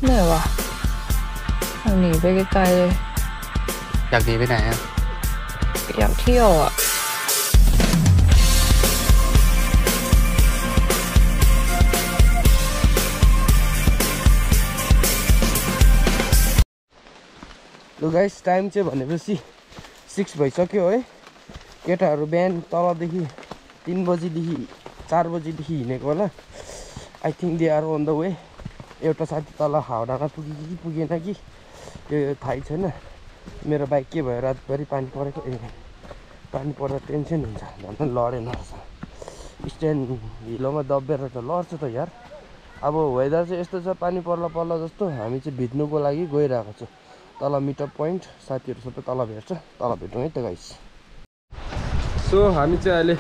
เหนื่อยวะหนีไปไกลๆเลยอยากหนีไปไหนอ่ะอยากเที่ยวอ่ะलु guys time चाहिँ भनेपछि 6 भइसक्यो है केटाहरू बिहान तलदेखि 3 बजीदेखि 4 बजीदेखि हिँडेको होला I think they are on the way एउटा साथी तल हावडामा पुग्यो कि पुगेन कि त्यो थाहै छैन मेरो बाइक के भयो रातभरि पानी परेको पानी पर्दा टेन्सन हुन्छ झन् लडेन रहेछ स्ट्यान्ड हिलोमा दबेर त लड्छ त यार अब वेदर चाहिँ यस्तो छ पानी पर्ला पर्ला जस्तो हामी चाहिँ भिज्नुको लागि गइरहेको छु तल मिटअप पोइन्ट साथीहरू सबै तल भेट्छ तल भेटौँ है त गाइस सो हामी चाहिँ अहिले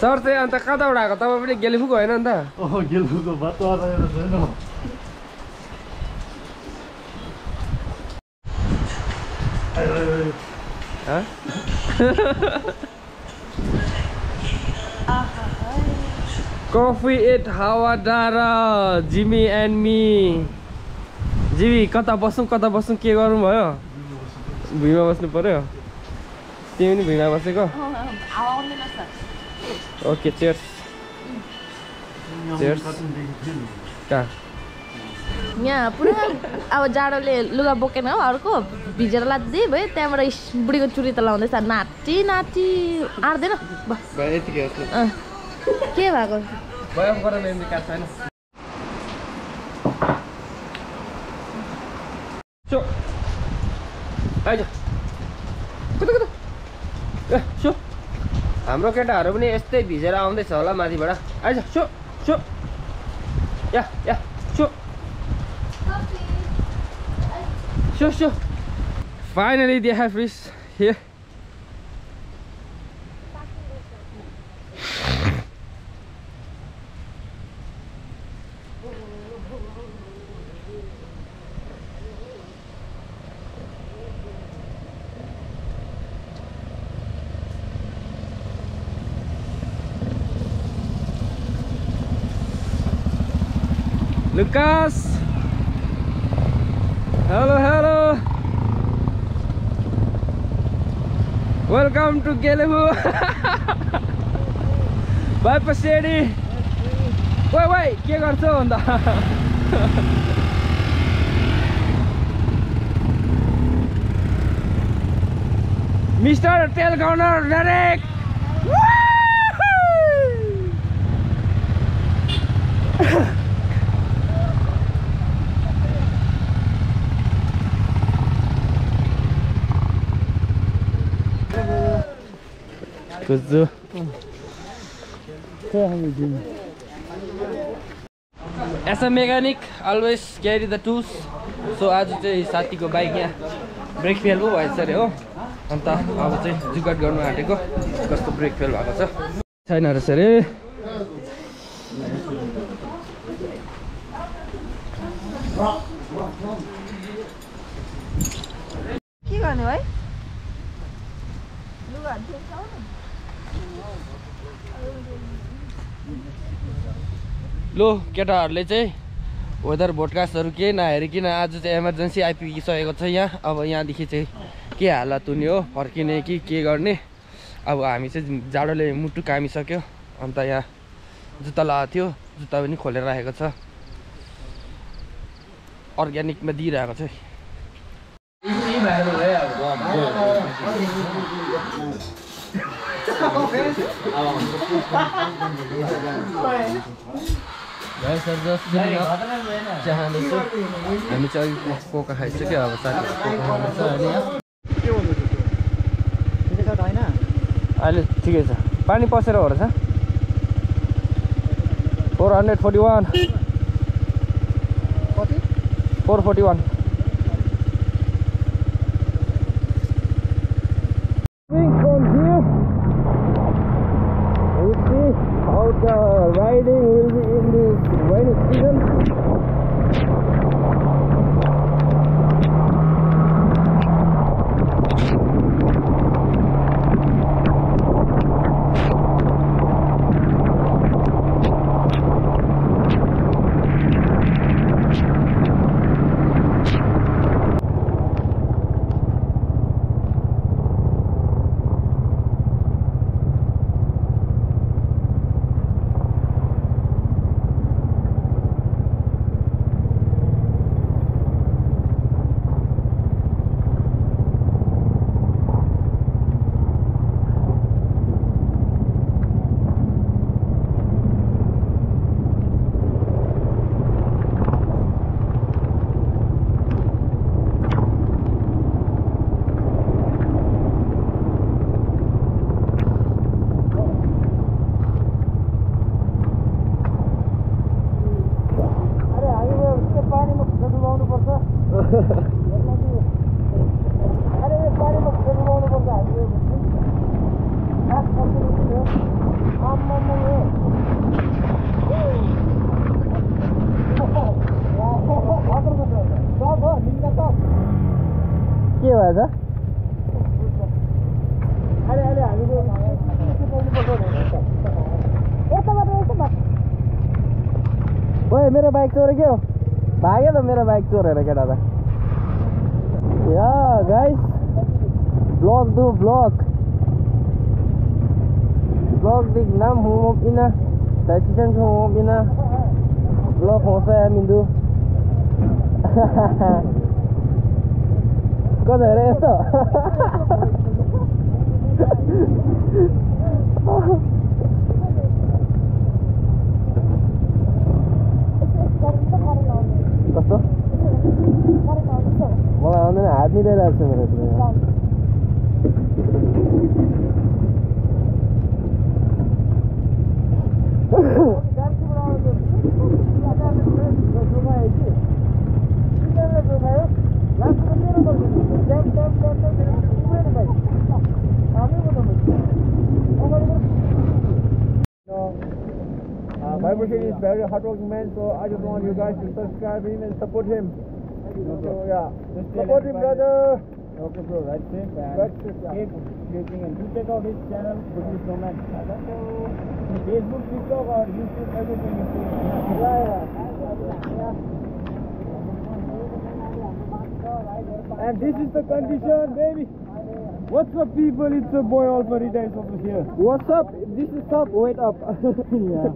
सर चाहिँ अन्त कताबाट आएको तपाईँ पनि गेलिफुको होइन अन्त गेलिफुको बाटो आएर छैन Coffee at Hawadara, Jimmy and me. Jimmy, कता बस्छौँ के गर्नु भयो भुइँमा बस्नु पर्यो तिमी पनि भुइँमा बसेको ओके चेयर्स चेयर्स कहाँ यहाँ पुरा अब जाडोले लुगा बोकेन हो अर्को भिजेर लाद्दै भयो त्यहाँबाट बुढीको चुरी त लाउँदैछ नाची नाची आँट्दैन के भएको हाम्रो केटाहरू पनि यस्तै भिजेर आउँदैछ होला माथिबाट आइज so so yeah so so finally they have reached here. Lucas, hello, welcome to Gelehu. Bye Pasedi. Wait, के गर्छौ भन्दा Mr. Tail Corner Derek. Kuzu. As a mechanic, always carry the tools. So आज चाहिँ साथीको bike यहाँ brake fail पो भएछ अरे हो अन्त अब चाहिँ जुगाड गर्नु आँटेको कस्तो ब्रेक फेल भएको छ छैन रहेछ अरे के गर्ने भाइ लो केटाहरूले चाहिँ वेदर भोडकास्टहरू केही नहेरिकन आज चाहिँ इमर्जेन्सी आइपुगिसकेको छ यहाँ अब यहाँदेखि चाहिँ के हालत हुने हो फर्किने कि के गर्ने अब हामी चाहिँ जाडोले मुटु कामिसक्यो अन्त यहाँ जुत्ता लगाएको थियो जुत्ता पनि खोलेर राखेको छ अर्ग्यानिकमा दिइरहेको छ हामी चाहिँ कोका खाइसक्यो अब अहिले ठिकै छ पानी पसेर हो रहेछ 441 441 The riding will be in this rainy season. भएछ ओए मेरो बाइक चोरेको भाग्यो त मेरो बाइक चोरेर केटा त या गाइस ब्लॉग दो blog dik nam humop ina tasisan humop ina blog ho saya mindu kok ada resto कस्तो मलाई आउँदैन हात मिलाइरहेको छ मेरो My Bashir is very hardworking man, so I just want you guys to subscribe him and support him. So yeah, support him, brother. Okay, bro. That's it. Keep clicking and do check out his channel, Buddhist Snowman. Facebook, TikTok, or YouTube, everything you see. And this is the condition, baby. What's up, people? It's your boy Alfarida is over here. What's up? This is up. Wait up. Yeah.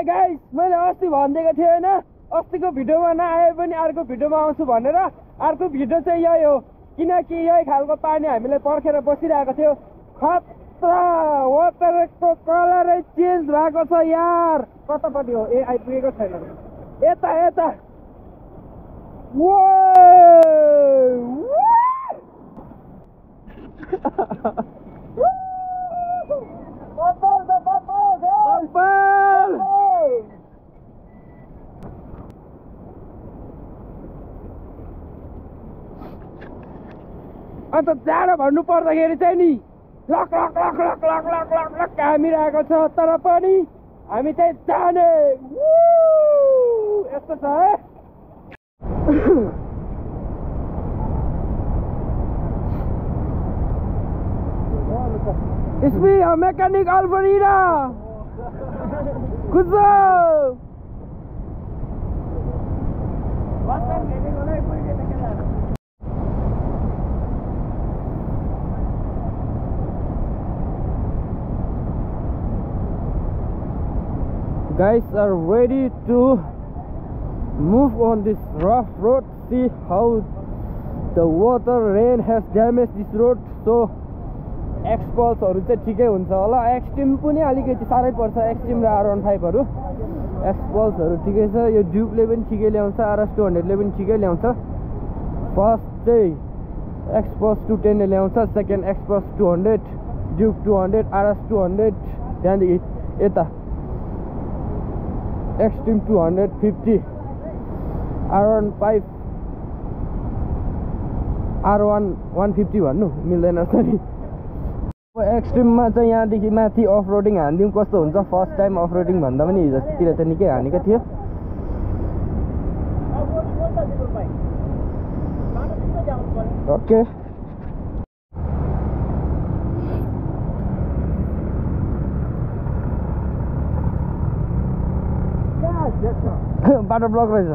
Guys मैले अस्ति भन्दिएको थिएँ हैन अस्तिको भिडियोमा नआए पनि अर्को भिडियोमा आउँछु भनेर अर्को भिडियो चाहिँ यही हो किनकि यही खालको पानी हामीले पर्खेर बसिरहेको थियो खतरा वाटरको कलरै चेन्ज भएको छ यार कतापट्टि हो ए आइपुगेको छैन यता यता वो अन्त जाडो भन्नु पर्दाखेरि चाहिँ नि लक लक लक लक लक लक लक लक घामिरहेको छ तर पनि हामी चाहिँ जाने यस्तो छ है It's me, a mechanic Alfarida. Good job. Guys are ready to move on this rough road. See how the water rain has damaged this road. So एक्सपल्सहरु चाहिँ ठिकै हुन्छ होला एक्सट्रिम पनि अलिकति सारै पर्छ एक्सट्रिम र R15 हरु एक्सपल्सहरु ठिकै छ यो ड्युकले पनि ठिकै ल्याउँछ RS 200 ले पनि ठिकै ल्याउँछ फर्स्ट चाहिँ एक्सपल्स 210 ले ल्याउँछ सेकेन्ड एक्सपल्स 200 ड्युक 200 RS 200 त्यहाँदेखि यता एक्सट्रिम 250 R15 R1 150 भन्नु मिल्दैन त नि एक्सट्रिममा चाहिँ यहाँदेखि माथि अफ रोडिङ हान्दिउँ कस्तो हुन्छ फर्स्ट टाइम अफ रोडिङ भन्दा पनि हिजोतिर त निकै हानेको थियो ओके बाटो ब्लक रहेछ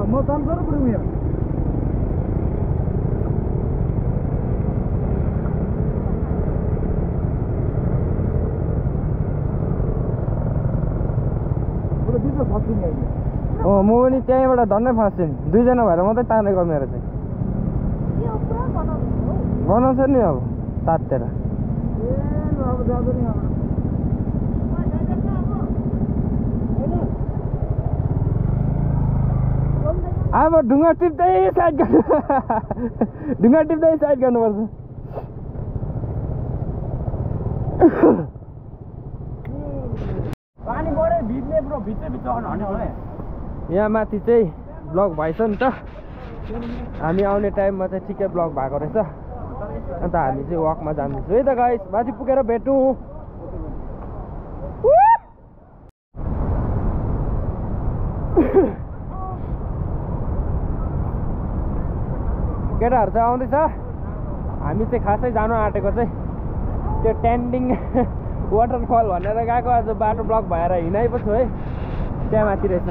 म तामसर पुग्नु यहाँ म पनि त्यहीँबाट धन्नै फाँच्छु नि 2 जना भएर मात्रै तानेको मेरो चाहिँ बनाउँछ नि अब तातेर अब ढुङ्गा टिप्दै साइड गर्नु ढुङ्गा टिप्दै साइड गर्नुपर्छ पानी बढे भिज्ने ब्रो भित्र हान्ने होला यहाँ माथि चाहिँ ब्लक भएछ नि त हामी आउने टाइममा चाहिँ ठिकै ब्लक भएको रहेछ अन्त हामी चाहिँ वकमा जाँदैछौँ है त गाइस माथि पुगेर भेटौँ केटाहरू चाहिँ आउँदैछ हामी चाहिँ खासै जानु आँटेको चाहिँ त्यो ट्यान्डिङ वाटरफल भनेर गएको आज बाटो ब्लक भएर हिँडाइ पो छु है त्यहाँ माथि रहेछ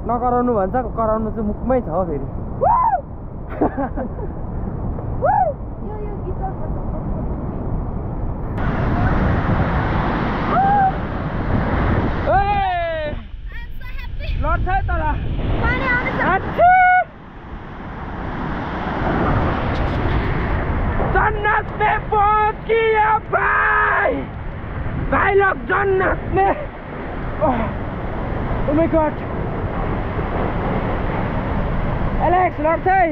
नकराउनु भन्छ कराउनु चाहिँ मुखमै छ फेरि लड्छ है तल जन्नत में पहुंच गया भाई लोग जन्नत में oh my god Alex लड्छ है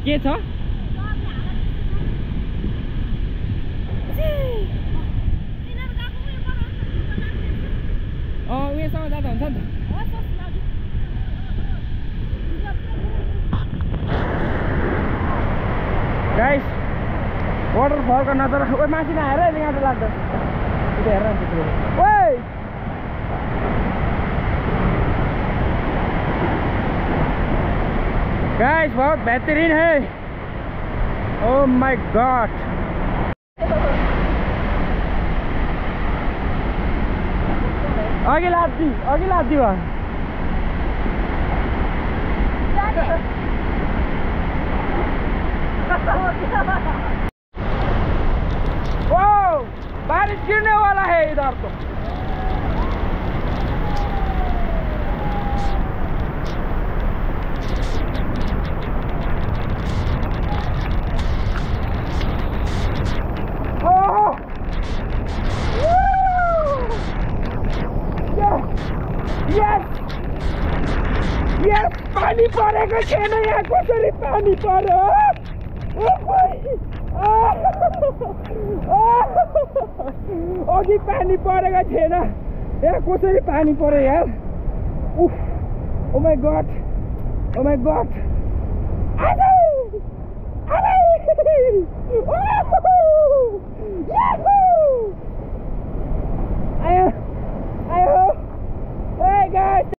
के छ उयोसँग जाँदा हुन्छ नि गाइस वाटरफलको नजर माथि नआएर यहाँ त लाग्छ हेर गाइस बहुत बेहतरीन है ओह माय गॉड अघि लाद्दी भयो ओ बारिश गिरने वाला है इधर तो Yes, पानी परेको छैन यहाँ कसरी पानी पर्यो अघि पानी परेको छैन यहाँ कसरी पानी पर्यो यार उफ ओ माय गॉड आयो